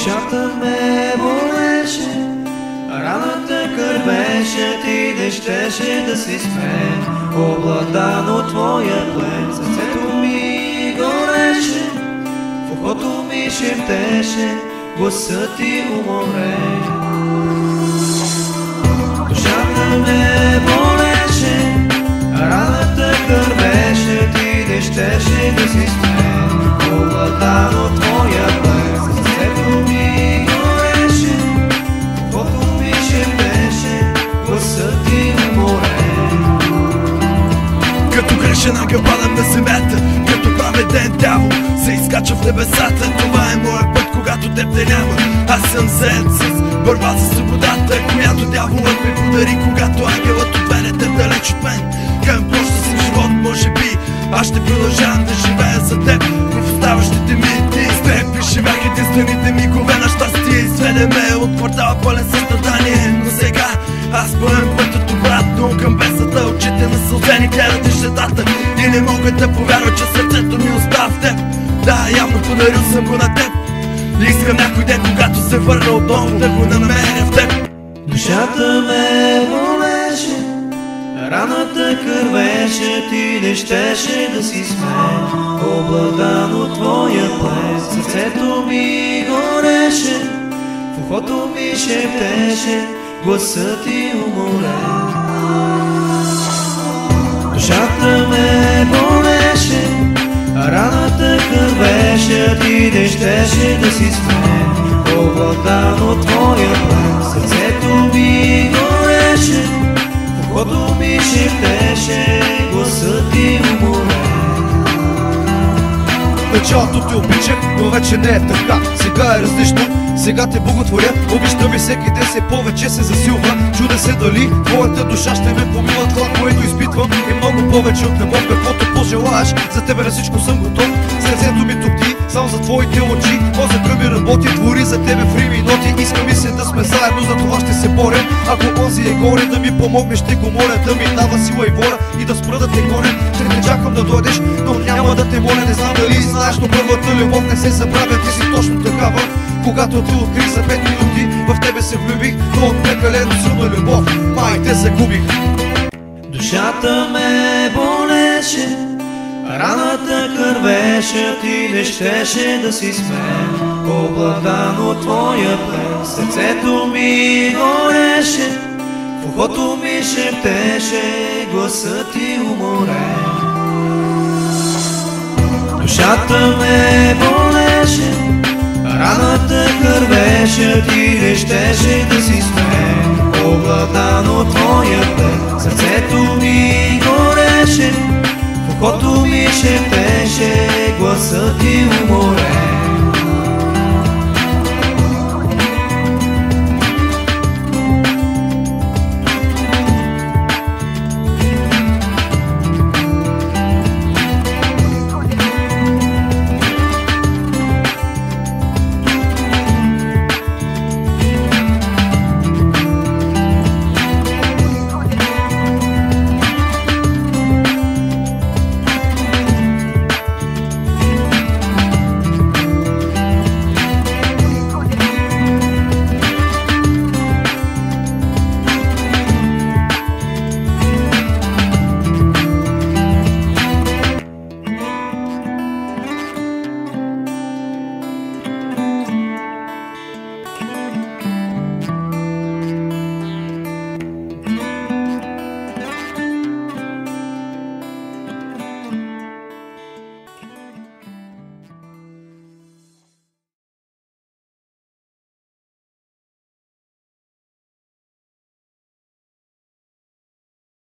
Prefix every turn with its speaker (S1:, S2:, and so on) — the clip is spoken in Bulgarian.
S1: Душата ме болеше, раната кървеше, ти не щеше да си с мен, обладан от твоя плен. Сърцето ми гореше, в ухото ми шептеше, гласът ти уморен. Душата ме болеше, раната кървеше, ти не щеше да си с мен, обладан от твоя плен. Сърцето ми гореше, в ухото ми шептеше, гласът ти уморен.
S2: Като грешен ангел падам на земята, като праведен дявол се изкача в небесата. Това е моят път, когато теб те няма. Аз съм зает с борба за свободата, която дяволът ми подари, когато ангелът отведе теб далеч от мен към проща си живот. Може би аз ще продължавам да живея за теб в оставащите ми дни. С теб изживях единствените мигове на щастие. Изведе ме от квартала пълен състрадание, но сега аз поем пътят обратно към бездната. Очите на сълзени гледат нещетата и не могат да повярват, че сърцето ми остава в теб. Да, явно подарил съм го на теб. Искам някой ден, когато се върна отново, да го намеря в теб.
S1: Душата ме болеше, раната кървеше, ти не щеше да си с мен, обладан от твоя плен. Сърцето ми гореше, в ухото ми шептеше, гласът ти уморен. Душата ме болеше, раната кървеше, ти не щеше да си с мен, обладан от твоя плен. Сърцето ми гореше, в ухото ми шептеше, гласът ти уморен.
S3: Началото те обичах, но вече не е така. Сега е различно, сега те боготворя. Обичта ми всеки ден се повече се засилва. Чудя се дали твоята душа ще ме помила. Това, което изпитвам, е много повече от любов. Каквото пожелаеш, за тебе на всичко съм готов. Сърцето ми топти само за твоите очи. Мозъкът ми работи, твори за тебе в рими и ноти. Искам и се да сме заедно, за това ще се боря. Ако онзи е горе, да ми помогнеш, ще го моля. Да ми дава сила и воля и да спра да те гоня. Ще те чакам да дойдеш, но няма да те моля. Не знам дали знаеш, но първата любов не се забравя. Ти си точно такава. Когато те открих за 5 минути, в тебе се влюбих, но от прекалено силна любов май те загубих.
S1: Душата ме болеше, раната кървеше, ти не щеше да си с мен, обладан от твоя плен. Сърцето ми гореше, в ухото ми шептеше, гласът ти уморен. Душата ме болеше, раната кървеше, ти не щеше да си с мен, обладан от твоя плен. Сърцето ми гореше, в ухото ми шептеше, гласът ти уморен.